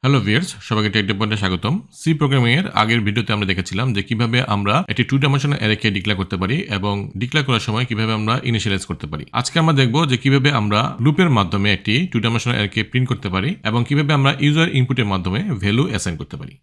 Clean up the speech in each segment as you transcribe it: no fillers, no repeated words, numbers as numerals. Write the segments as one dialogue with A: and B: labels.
A: Hello viewers, সবাইকে take day পয়েন্টে স্বাগতম। সি প্রোগ্রামিং এর আগের ভিডিওতে আমরা দেখেছিলাম যে কিভাবে আমরা একটি টু ডাইমেনশনাল অ্যারেকে ডিক্লেয়ার করতে পারি এবং ডিক্লেয়ার করার সময় কিভাবে আমরা ইনিশিয়ালাইজ করতে পারি। আজকে আমরা দেখব যে কিভাবে আমরা লুপের মাধ্যমে একটি টু ডাইমেনশনাল অ্যারেকে প্রিন্ট করতে পারি এবং কিভাবে আমরা ইউজার ইনপুটের মাধ্যমে ভ্যালু অ্যাসাইন করতে পারি।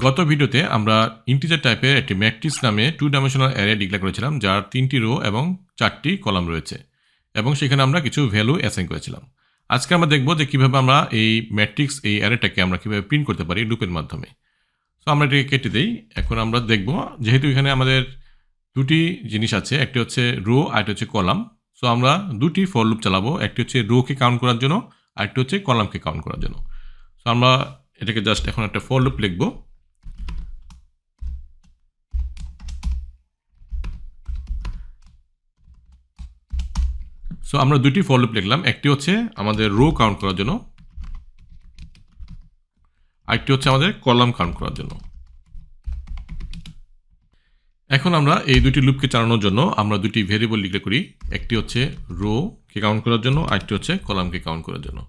A: গত ভিডিওতে আমরা ইন্টিজার টাইপের একটি ম্যাট্রিক্স নামে টু ডাইমেনশনাল অ্যারে ডিক্লেয়ার করেছিলাম, যার 3টি রো এবং 4টি কলাম রয়েছে এবং সেখানে আমরা কিছু ভ্যালু অ্যাসাইন করেছিলাম। আজকে আমরা দেখব যে কিভাবে আমরা এই ম্যাট্রিক্স এই অ্যারেটাকে আমরা কিভাবে প্রিন্ট করতে পারি লুপের মাধ্যমে। সো আমরা এটাকে কেটে দেই। এখন আমরা দেখব, যেহেতু এখানে আমাদের দুটি জিনিস আছে, একটি হচ্ছে রো আর একটা হচ্ছে কলাম। সো আমরা দুটি ফর লুপ চালাবো, একটি হচ্ছে রোকে কাউন্ট করার জন্য আর একটি হচ্ছে কলামকে কাউন্ট করার জন্য। সো আমরা এটাকে জাস্ট এখন একটা ফর লুপ লিখবো। সো আমরা দুটি ফর লুপ লিখলাম, একটি হচ্ছে আমাদের রো কাউন্ট করার জন্য, আরেকটি হচ্ছে আমাদের কলাম কাউন্ট করার জন্য। এখন আমরা এই দুটি লুপকে চালানোর জন্য আমরা দুটি ভেরিয়েবল ডিক্লেয়ার করি, একটি হচ্ছে রো কে কাউন্ট করার জন্য, আরেকটি হচ্ছে কলামকে কাউন্ট করার জন্য।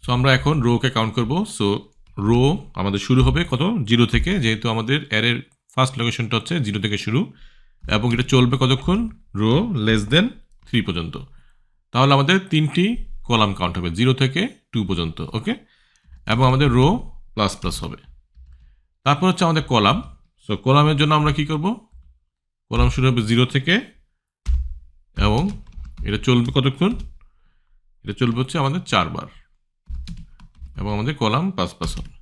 A: সো আমরা এখন রো কে কাউন্ট করব। সো রো আমাদের শুরু হবে কত, 0 থেকে, যেহেতু আমাদের অ্যারের ফার্স্ট লোকেশনটা হচ্ছে 0 থেকে শুরু এবং এটা চলবে কতক্ষণ, রো লেস দেন 3 পর্যন্ত। তাহলে আমাদের 3টি কলাম কাউন্ট হবে 0 থেকে 2 পর্যন্ত। ওকে, এবং আমাদের রো প্লাস প্লাস হবে। তারপর হচ্ছে আমাদের কলাম। সো কলামের জন্য আমরা কি করব, কলাম শুরু হবে 0 থেকে এবং এটা চলবে কতক্ষণ, এটা চলবে হচ্ছে আমাদের 4 বার এবং আমাদের কলাম প্লাস প্লাস হবে।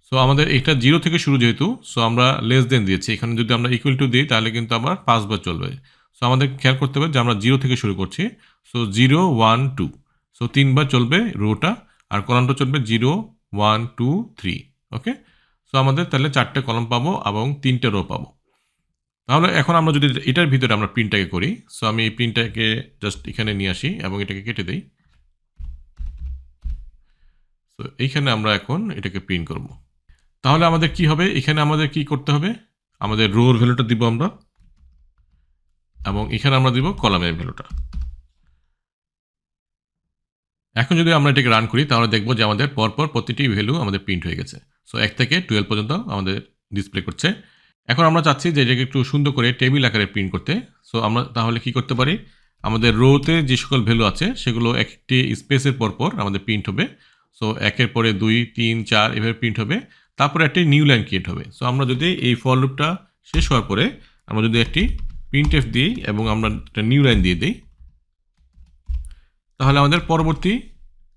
A: সো আমাদের এটা 0 থেকে শুরু যেহেতু, সো আমরা লেস দেন দিয়েছি, এখানে যদি আমরা ইকুয়াল টু দিই তাহলে কিন্তু আবার 5 বার চলবে। সো আমাদের খেয়াল করতে হবে যে আমরা 0 থেকে শুরু করছি। সো 0 1 2, সো 3 বার চলবে রোটা, আর কলামটা চলবে 0 1 2 3। ওকে, সো আমাদের তাহলে 4টে কলাম পাবো এবং 3টে রো পাবো। তাহলে এখন আমরা যদি এটার ভিতরে আমরা প্রিন্টটাকে করি, সো আমি এই প্রিন্টটাকে জাস্ট এখানে নিয়ে আসি এবং এটাকে কেটে দিই। সো এইখানে আমরা এখন এটাকে প্রিন্ট করব। তাহলে আমাদের কি হবে, এখানে আমাদের কি করতে হবে, আমাদের রোর ভ্যালুটা দিব আমরা এবং এখানে আমরা দিব কলামের ভ্যালুটা। এখন যদি আমরা এটাকে রান করি তাহলে দেখবো যে আমাদের পরপর প্রতিটি ভ্যালু আমাদের প্রিন্ট হয়ে গেছে। সো 1 থেকে 12 পর্যন্ত আমাদের ডিসপ্লে করছে। এখন আমরা চাচ্ছি যে এটাকে একটু সুন্দর করে টেবিল আকারে প্রিন্ট করতে। সো আমরা তাহলে কি করতে পারি, আমাদের রোতে যে সকল ভ্যালু আছে সেগুলো একটি স্পেসের পরপর আমাদের প্রিন্ট হবে। সো 1-এর পরে 2 3 4 এভাবে প্রিন্ট হবে, তারপরে একটি নিউ লাইন ক্রিয়েট হবে। সো আমরা যদি এই ফর লুপটা শেষ হওয়ার পরে আমরা যদি একটি printf দিই এবং আমরা একটা নিউ লাইন দিয়ে দিই, তাহলে আমাদের পরবর্তী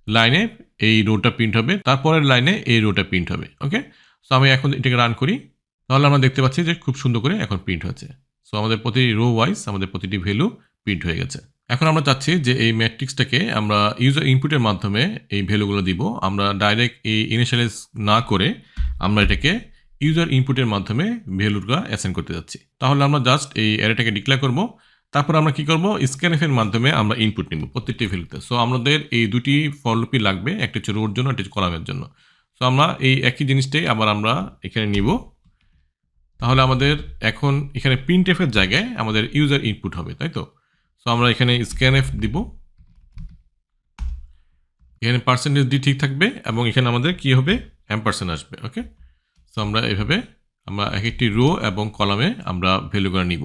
A: লাইনে এই রোটা প্রিন্ট হবে, তারপরের লাইনে এই রোটা প্রিন্ট হবে। ওকে, সো আমি এখন এটাকে রান করি, তাহলে আমরা দেখতে পাচ্ছি যে খুব সুন্দর করে এখন প্রিন্ট হয়েছে। সো আমাদের প্রতি রো ওয়াইজ আমাদের প্রতিটি ভ্যালু প্রিন্ট হয়ে গেছে। এখন আমরা চাচ্ছি যে এই ম্যাট্রিক্সটাকে আমরা ইউজার ইনপুটের মাধ্যমে এই ভ্যালুগুলো দিব। আমরা ডাইরেক্ট এই ইনিশিয়ালাইজ না করে আমরা এটাকে ইউজার ইনপুটের মাধ্যমে ভ্যালুটা অ্যাসাইন করতে যাচ্ছি। তাহলে আমরা জাস্ট এই অ্যারেটাকে ডিক্লেয়ার করব, তারপর আমরা কি করব, স্ক্যানএফ এর মাধ্যমে আমরা ইনপুট নিব প্রত্যেকটি ভ্যালুতে। সো আমাদের এই দুটি ফর লুপই লাগবে, একটা হচ্ছে রোর জন্য, একটা হচ্ছে কলামের জন্য। সো আমরা এই একই জিনিসটাই আবার আমরা এখানে নিব। তাহলে আমাদের এখন এখানে printf এর জায়গায় আমাদের ইউজার ইনপুট হবে, তাই তো? সো আমরা এখানে স্ক্যানএফ দিব, এখানে পার্সেন্টেজ ডি ঠিক থাকবে এবং এখানে আমাদের কি হবে, অ্যাম্পারসেন্ট আসবে। ওকে, সো আমরা এইভাবে আমরা এক একটি রো এবং কলামে আমরা ভ্যালুগুলো নিব।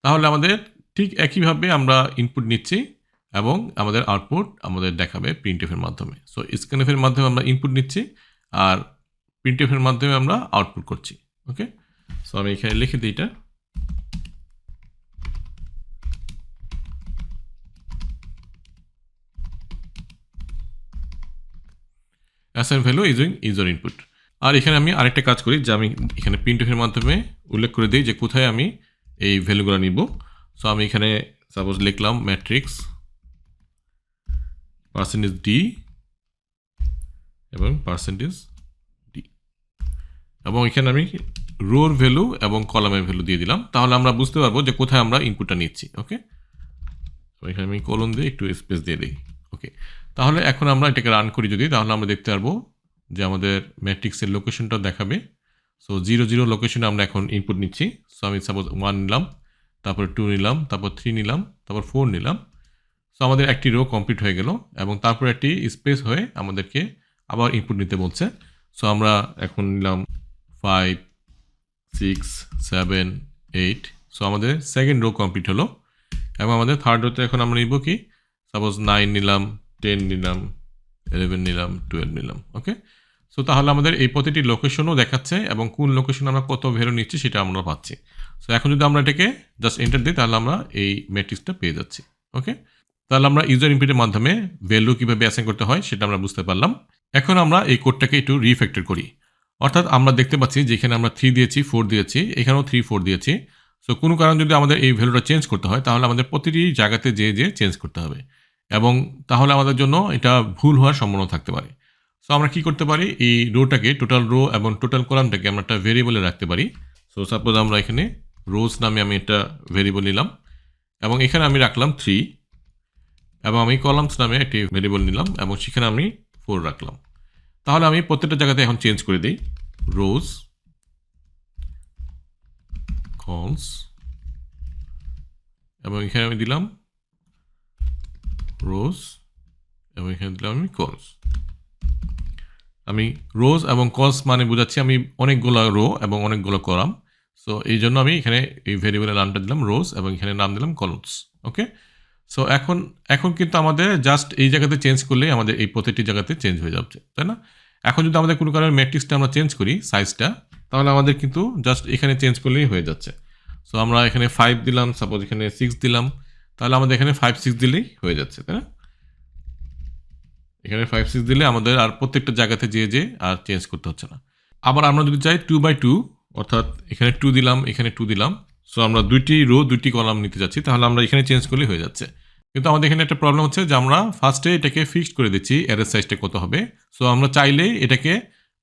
A: তাহলে আমাদের ঠিক একইভাবে আমরা ইনপুট নিচ্ছি এবং আমাদের আউটপুট আমাদের দেখাবে printf এর মাধ্যমে। সো স্ক্যানএফ এর মাধ্যমে আমরা ইনপুট নিচ্ছি আর printf এর মাধ্যমে আমরা আউটপুট করছি। ওকে, সো আমি এখানে লিখে দিই এটা। Assign value using user input. আর এখানে আমি আরেকটা কাজ করি যে আমি এখানে printf এর মাধ্যমে উল্লেখ করে দিই যে কোথায় আমি এই ভ্যালুগুলো নিব। সো আমি এখানে সাপোজ লিখলাম ম্যাট্রিক্স পার্সেন্টেজ ডি এবং পার্সেন্টেজ ডি, এবং এখানে আমি রোর ভ্যালু এবং কলামের ভ্যালু দিয়ে দিলাম। তাহলে আমরা বুঝতে পারবো যে কোথায় আমরা ইনপুটটা নিচ্ছি। ওকে, তো এখানে আমি কলন দিয়ে একটু স্পেস দিয়ে দিই। ওকে, তাহলে এখন আমরা এটাকে রান করি যদি, তাহলে আমরা দেখতে পারবো যে আমাদের ম্যাট্রিক্সের লোকেশনটা দেখাবে। সো 0 0 লোকেশনে আমরা এখন ইনপুট নিচ্ছি। সো আমি সাপোজ 1 নিলাম, তারপর 2 নিলাম, তারপর 3 নিলাম, তারপর 4 নিলাম। সো আমাদের একটি রো কমপ্লিট হয়ে গেল এবং তারপর একটি স্পেস হয়ে আমাদেরকে আবার ইনপুট নিতে বলছে। সো আমরা এখন নিলাম 5 6 7 8। সো আমাদের সেকেন্ড রো কমপ্লিট হলো এবং আমাদের থার্ড রোতে এখন আমরা নিব কি, সাপোজ 9 নিলাম, 10 নিলাম, 11 নিলাম, 12 নিলাম। ওকে, সো তাহলে আমাদের এই প্রতিটি লোকেশনও দেখাচ্ছে এবং কোন লোকেশন আমরা কত ভ্যালু নিচ্ছি সেটা আমরা পাচ্ছি। সো এখন যদি আমরা এটাকে জাস্ট এন্টার দিই তাহলে আমরা এই ম্যাট্রিক্সটা পেয়ে যাচ্ছি। ওকে, তাহলে আমরা ইউজার ইনপুটের মাধ্যমে ভ্যালু কীভাবে অ্যাসাইন করতে হয় সেটা আমরা বুঝতে পারলাম। এখন আমরা এই কোডটাকে একটু রিফ্যাক্টর করি, অর্থাৎ আমরা দেখতে পাচ্ছি যেখানে আমরা 3 দিয়েছি, 4 দিয়েছি, এখানেও 3 4 দিয়েছি। সো কোনো কারণ যদি আমাদের এই ভ্যালুটা চেঞ্জ করতে হয় তাহলে আমাদের প্রতিটি জায়গাতে যেয়ে চেঞ্জ করতে হবে এবং তাহলে আমাদের জন্য এটা ভুল হওয়ার সম্ভাবনা থাকতে পারে। সো আমরা কি করতে পারি, এই রোটাকে, টোটাল রো এবং টোটাল কলামটাকে আমরা একটা ভেরিয়েবলে রাখতে পারি। সো সাপোজ আমরা এখানে রোজ নামে আমি একটা ভেরিয়েবল নিলাম এবং এখানে আমি রাখলাম 3 এবং আমি কলামস নামে একটি ভেরিয়েবল নিলাম এবং সেখানে আমি 4 রাখলাম। তাহলে আমি প্রত্যেকটা জায়গাতে এখন চেঞ্জ করে দিই, রোজ কলস এবং এখানে আমি দিলাম রোজ এবং এখানে দিলাম আমি কলস। আমি রোজ এবং কলস মানে বোঝাচ্ছি আমি অনেকগুলো রো এবং অনেকগুলো কলাম। সো এই জন্য আমি এখানে এই ভেরিয়েবলের নামটা দিলাম রোজ এবং এখানে নাম দিলাম কলমস। ওকে, সো এখন কিন্তু আমাদের জাস্ট এই জায়গাতে চেঞ্জ করলেই আমাদের এই প্রতিটি জায়গাতে চেঞ্জ হয়ে যাচ্ছে, তাই না? এখন যদি আমাদের কোনো কারণে ম্যাট্রিক্সটা আমরা চেঞ্জ করি সাইজটা, তাহলে আমাদের কিন্তু জাস্ট এখানে চেঞ্জ করলেই হয়ে যাচ্ছে। সো আমরা এখানে 5 দিলাম, সাপোজ এখানে 6 দিলাম, তাহলে আমাদের এখানে 5 6 দিলেই হয়ে যাচ্ছে, তাই না? এখানে 5 6 দিলে আমাদের আর প্রত্যেকটা জায়গাতে যে আর চেঞ্জ করতে হচ্ছে না। আবার আমরা যদি চাই 2x2, অর্থাৎ এখানে 2 দিলাম, এখানে 2 দিলাম, সো আমরা দুইটি রো দুইটি কলাম নিতে যাচ্ছি, তাহলে আমরা এখানে চেঞ্জ করলেই হয়ে যাচ্ছে। কিন্তু আমাদের এখানে একটা প্রবলেম হচ্ছে যে আমরা ফার্স্টে এটাকে ফিক্সড করে দিচ্ছি অ্যারে সাইজটা কত হবে। সো আমরা চাইলেই এটাকে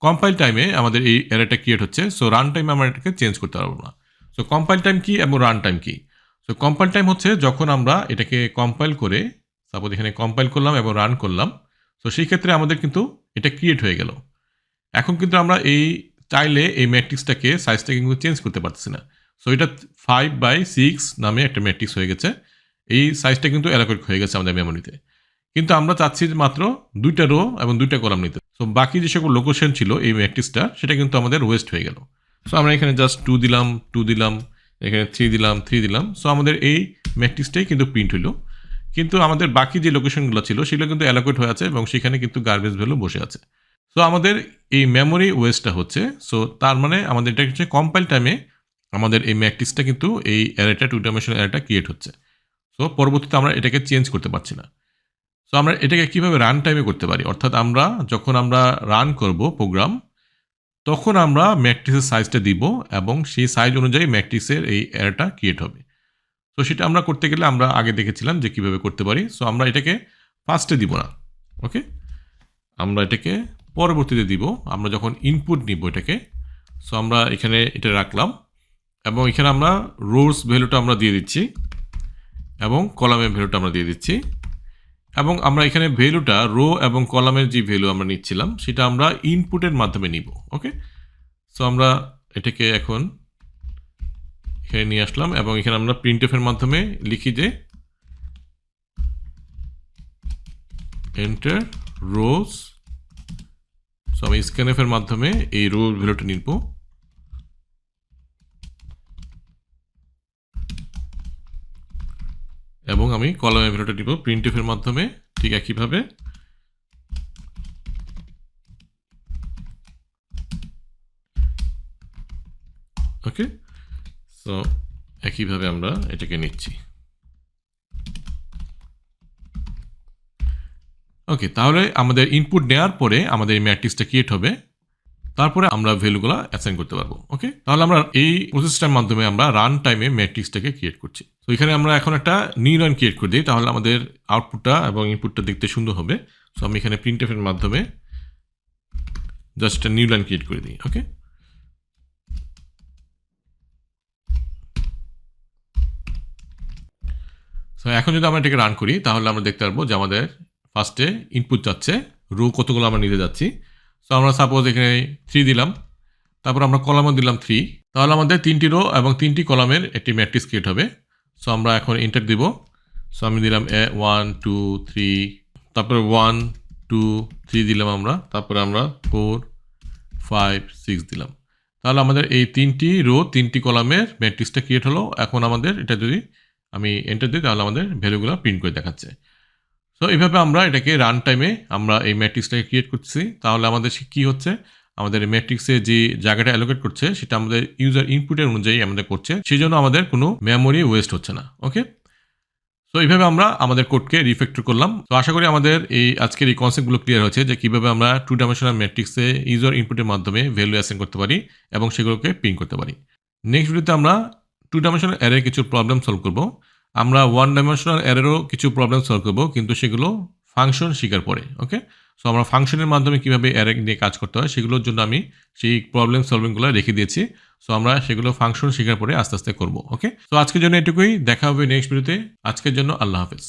A: কম্পাইল টাইমে আমাদের এই অ্যারেটা ক্রিয়েট হচ্ছে, সো রান টাইমে আমরা এটাকে চেঞ্জ করতে পারবো না। সো কম্পাইল টাইম কি এবং রান টাইম কি? সো কম্পাইল টাইম হচ্ছে যখন আমরা এটাকে কম্পাইল করে, সাপোজ এখানে কম্পাইল করলাম এবং রান করলাম, সো সেই ক্ষেত্রে আমাদের কিন্তু এটা ক্রিয়েট হয়ে গেল। এখন কিন্তু আমরা এই চাইলে এই ম্যাট্রিক্সটাকে সাইজটাকে কিন্তু চেঞ্জ করতে পারতেছি না। সো এটা 5/6 নামে একটা ম্যাট্রিক্স হয়ে গেছে। এই সাইজটা কিন্তু অ্যালোকেট হয়ে গেছে আমাদের মেমোরিতে, কিন্তু আমরা চাচ্ছি যে মাত্র 2টা রো এবং 2টা কলাম নিতে। সো বাকি যে সকল লোকেশন ছিল এই ম্যাট্রিক্সটা, সেটা কিন্তু আমাদের ওয়েস্ট হয়ে গেল। সো আমরা এখানে জাস্ট 2 দিলাম, 2 দিলাম, এখানে 3 দিলাম, 3 দিলাম। সো আমাদের এই ম্যাট্রিক্সটাই কিন্তু প্রিন্ট হলো, কিন্তু আমাদের বাকি যে লোকেশনগুলো ছিল সেগুলো কিন্তু অ্যালোকেট হয়ে আছে এবং সেখানে কিন্তু গার্বেজ ভ্যালু বসে আছে। সো আমাদের এই মেমোরি ওয়েস্টটা হচ্ছে। সো তার মানে আমাদের এটা হচ্ছে কম্পাইল টাইমে আমাদের এই ম্যাট্রিক্সটা কিন্তু এই অ্যারেটা, 2 ডাইমেনশনাল অ্যারেটা ক্রিয়েট হচ্ছে। সো পরবর্তীতে আমরা এটাকে চেঞ্জ করতে পারছি না। সো আমরা এটাকে কীভাবে রান টাইমে করতে পারি, অর্থাৎ যখন আমরা রান করব প্রোগ্রাম, তখন আমরা ম্যাট্রিক্সের সাইজটা দিব এবং সেই সাইজ অনুযায়ী ম্যাট্রিক্সের এই অ্যারেটা ক্রিয়েট হবে। সো সেটা আমরা করতে গেলে আমরা আগে দেখেছিলাম যে কীভাবে করতে পারি। সো আমরা এটাকে ফার্স্টে দিব না, ওকে, আমরা এটাকে পরবর্তীতে দিব, আমরা যখন ইনপুট নিব এটাকে। সো আমরা এখানে এটা রাখলাম এবং এখানে আমরা রোজ ভ্যালুটা আমরা দিয়ে দিচ্ছি এবং কলামের ভ্যালুটা আমরা দিয়ে দিচ্ছি এবং আমরা এখানে ভ্যালুটা রো এবং কলামের যে ভ্যালু আমরা নিচ্ছিলাম সেটা আমরা ইনপুটের মাধ্যমে নিব। ওকে, সো আমরা এটাকে এখন এখানে নিয়ে আসলাম এবং এখানে আমরা printf এর মাধ্যমে লিখি যে enter rows। সো আমি scanf এর মাধ্যমে এই রো ভ্যালুটা নিব এবং আমি কলামের ভ্যালুটা নিব printf এর মাধ্যমে, ঠিক একইভাবে। ওকে, সো একইভাবে আমরা এটাকে নিচ্ছি। ওকে, তাহলে আমাদের ইনপুট নেওয়ার পরে আমাদের এই ম্যাট্রিক্সটা ক্রিয়েট হবে, তারপরে আমরা ভ্যালুগুলো অ্যাসাইন করতে পারবো। ওকে, তাহলে আমরা এই প্রসেসটার মাধ্যমে আমরা রান টাইমে ম্যাট্রিক্সটাকে ক্রিয়েট করছি। তো এখানে আমরা এখন একটা নিউ লাইন ক্রিয়েট করে দিই, তাহলে আমাদের আউটপুটটা এবং ইনপুটটা দেখতে সুন্দর হবে। সো আমি এখানে printf এর মাধ্যমে জাস্ট একটা নিউ লাইন ক্রিয়েট করে দিই। ওকে, সো এখন যদি আমরা এটাকে রান করি তাহলে আমরা দেখতে পারবো যে আমাদের ফার্স্টে ইনপুট যাচ্ছে, রো কতগুলো আমরা নিতে যাচ্ছি। সো আমরা সাপোজ এখানে 3 দিলাম, তারপর আমরা কলামও দিলাম 3, তাহলে আমাদের 3টি রো এবং 3টি কলামের একটি ম্যাট্রিক্স ক্রিয়েট হবে। সো আমরা এখন এন্টার দিব। সো আমি দিলাম 1 2 3, তারপরে 1 2 3 দিলাম আমরা, তারপরে আমরা 4 5 6 দিলাম। তাহলে আমাদের এই 3টি রো 3টি কলামের ম্যাট্রিক্সটা ক্রিয়েট হলো। এখন আমাদের এটা যদি আমি এন্টার দিই তাহলে আমাদের ভ্যালুগুলো প্রিন্ট করে দেখাচ্ছে। সো এইভাবে আমরা এটাকে রান টাইমে আমরা এই ম্যাট্রিক্সটাকে ক্রিয়েট করছি। তাহলে আমাদের কি হচ্ছে, আমাদের ম্যাট্রিক্সে যে জায়গাটা অ্যালোকেট করছে সেটা আমাদের ইউজার ইনপুটের অনুযায়ী আমাদের করছে, সেই জন্য আমাদের কোনো মেমোরি ওয়েস্ট হচ্ছে না। ওকে, তো এইভাবে আমরা আমাদের কোডকে রিফ্যাক্টর করলাম। তো আশা করি আমাদের এই আজকের এই কনসেপ্টগুলো ক্লিয়ার হয়েছে যে কীভাবে আমরা 2 ডাইমেনশনাল ম্যাট্রিক্সে ইউজার ইনপুটের মাধ্যমে ভ্যালু অ্যাসাইন করতে পারি এবং সেগুলোকে প্রিন্ট করতে পারি। নেক্সট ভিডিওতে আমরা 2 ডাইমেনশনাল অ্যারের কিছু প্রবলেম সলভ করব। আমরা 1 ডাইমেনশনাল অ্যারেরও কিছু প্রবলেম সলভ করব, কিন্তু সেগুলো ফাংশন শেখার পরে। ওকে, সো আমরা ফাংশনের মাধ্যমে কীভাবে অ্যারে নিয়ে কাজ করতে হয় সেগুলোর জন্য আমি সেই প্রবলেম সলভিংগুলো রেখে দিয়েছি। সো আমরা সেগুলো ফাংশন শেখার পরে আস্তে আস্তে করব। ওকে, তো আজকের জন্য এটুকুই, দেখা হবে নেক্সট ভিডিওতে। আজকের জন্য আল্লাহ হাফেজ।